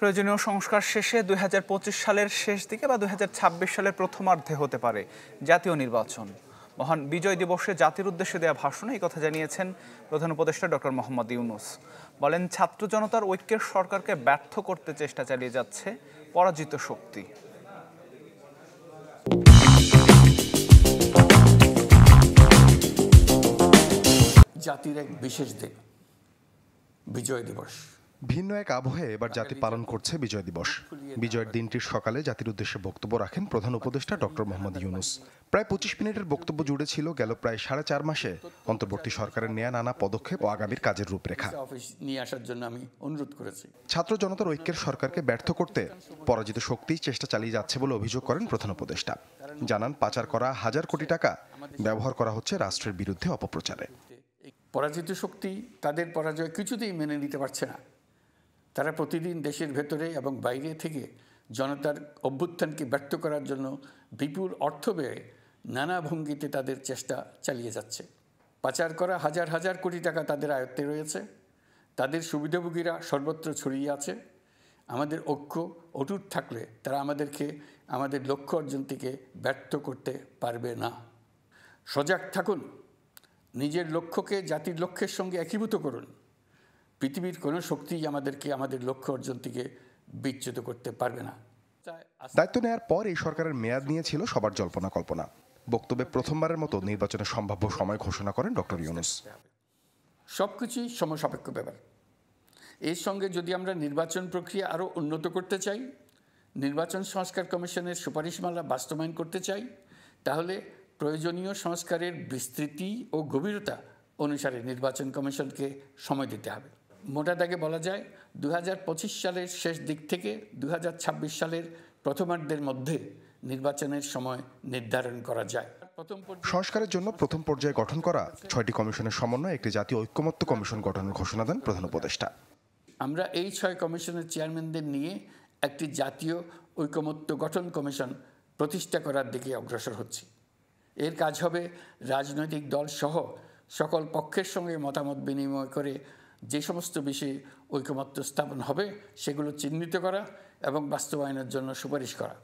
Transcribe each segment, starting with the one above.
প্রয়োজনীয় সংস্কার শেষে ২০২৫ সালের শেষ দিকে বা ২০২৬ সালের প্রথমার্ধে হতে পারে জাতীয় নির্বাচন। মহান বিজয় দিবসে জাতির উদ্দেশ্যে দেয়া ভাষণে এই কথা জানিয়েছেন প্রধান উপদেষ্টা ডক্টর মোহাম্মদ ইউনূস। বলেন, ছাত্র জনতার ঐক্যের সরকারকে ব্যর্থ করতে চেষ্টা চালিয়ে যাচ্ছে পরাজিত শক্তি। জাতির এক বিশেষ দিন, বিজয় দিবস। ভিন্ন এক আবহে এবার জাতি পালন করছে বিজয় দিবস। বিজয়ের দিনটির সকালে জাতির উদ্দেশ্যে বক্তব্য রাখেন প্রধান উপদেষ্টা ডক্টর মোহাম্মদ ইউনূস। প্রায় ২৫ মিনিটের বক্তব্য জুড়ে ছিল গেল প্রায় ৪.৫ মাসে অন্তর্বর্তী সরকারের নেয়া নানা পদক্ষেপ ও আগামীর কাজের রূপরেখা। অফিস নিয়ে আসার জন্য আমি অনুরোধ করেছি। ছাত্র জনতার ঐক্যের সরকারকে ব্যর্থ করতে পরাজিত শক্তি চেষ্টা চালিয়ে যাচ্ছে বলে অভিযোগ করেন প্রধান উপদেষ্টা। জানান, পাচার করা হাজার কোটি টাকা ব্যবহার করা হচ্ছে রাষ্ট্রের বিরুদ্ধে অপপ্রচারে। পরাজিত শক্তি তাদের পরাজয় কিছুতেই মেনে নিতে পারছে না। তারা প্রতিদিন দেশের ভেতরে এবং বাইরে থেকে জনতার অভ্যুত্থানকে ব্যর্থ করার জন্য বিপুল অর্থ ব্যয়ে নানা ভঙ্গিতে তাদের চেষ্টা চালিয়ে যাচ্ছে। পাচার করা হাজার হাজার কোটি টাকা তাদের আয়ত্তে রয়েছে। তাদের সুবিধাভোগীরা সর্বত্র ছড়িয়ে আছে। আমাদের ঐক্য অটুট থাকলে তারা আমাদেরকে আমাদের লক্ষ্য অর্জন থেকে ব্যর্থ করতে পারবে না। সজাগ থাকুন, নিজের লক্ষ্যকে জাতির লক্ষ্যের সঙ্গে একীভূত করুন। পৃথিবীর কোনো শক্তিই আমাদেরকে আমাদের লক্ষ্য অর্জন থেকে বিচ্যুত করতে পারবে না। দায়িত্ব নেয়ার পর এই সরকারের মেয়াদ নিয়েছিল সবার জল্পনা কল্পনা। বক্তব্যে প্রথমবারের মতো নির্বাচনের সম্ভাব্য সময় ঘোষণা করেন ডক্টর ইউনূস। সবকিছুই সমসাপেক্ষ ব্যাপার। এর সঙ্গে যদি আমরা নির্বাচন প্রক্রিয়া আরও উন্নত করতে চাই, নির্বাচন সংস্কার কমিশনের সুপারিশমালা বাস্তবায়ন করতে চাই, তাহলে প্রয়োজনীয় সংস্কারের বিস্তৃতি ও গভীরতা অনুসারে নির্বাচন কমিশনকে সময় দিতে হবে। মোটা দাগে বলা যায়, ২০২৫ সালের শেষ দিক থেকে ২০২৬ সালের প্রথমার্ধের মধ্যে নির্বাচনের সময় নির্ধারণ করা যায়। সংস্কারের জন্য প্রথম পর্যায়ে গঠন করা ৬টি কমিশনের সমন্বয়ে একটি জাতীয় ঐক্যমত্য কমিশন গঠনের ঘোষণা দেন প্রধান উপদেষ্টা। আমরা এই ৬ কমিশনের চেয়ারম্যানদের নিয়ে একটি জাতীয় ঐক্যমত্য গঠন কমিশন প্রতিষ্ঠা করার দিকে অগ্রসর হচ্ছি। এর কাজ হবে রাজনৈতিক দল সহ সকল পক্ষের সঙ্গে মতামত বিনিময় করে যে সমস্ত বিষয়ে ঐকমত্য স্থাপন হবে সেগুলো চিহ্নিত করা এবং বাস্তবায়নের জন্য সুপারিশ করা।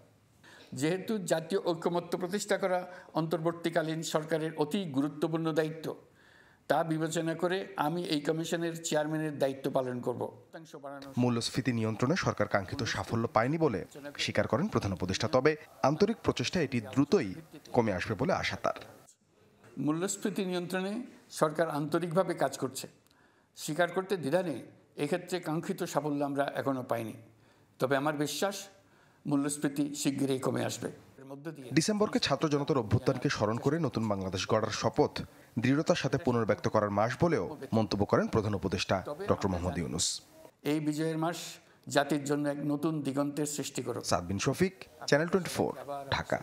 যেহেতু জাতীয় ঐকমত্য প্রতিষ্ঠা করা অন্তর্বর্তীকালীন সরকারের অতি গুরুত্বপূর্ণ দায়িত্ব, তা বিবেচনা করে আমি এই কমিশনের চেয়ারম্যানের দায়িত্ব পালন করব। মূল্যস্ফীতি নিয়ন্ত্রণে সরকার কাঙ্ক্ষিত সাফল্য পায়নি বলে স্বীকার করেন প্রধান উপদেষ্টা। তবে আন্তরিক প্রচেষ্টা এটি দ্রুতই কমে আসবে বলে আশা তার। মূল্যস্ফীতি নিয়ন্ত্রণে সরকার আন্তরিকভাবে কাজ করছে, স্বীকার করতে দ্বিধা নেই। এক্ষেত্রে কাঙ্ক্ষিত সাফল্য আমরা এখনও পাইনি, তবে আমার বিশ্বাস মূল্যস্ফীতি শিগগিরই কমে আসবে। ডিসেম্বরকে ছাত্র জনতার অভ্যুত্থানকে স্মরণ করে নতুন বাংলাদেশ গড়ার শপথ দৃঢ়তার সাথে পুনর্ব্যক্ত করার মাস বলেও মন্তব্য করেন প্রধান উপদেষ্টা ডক্টর মোহাম্মদ ইউনূস। এই বিজয়ের মাস জাতির জন্য এক নতুন দিগন্তের সৃষ্টি করুক। সাদ বিন শফিক, চ্যানেল 24, ঢাকা।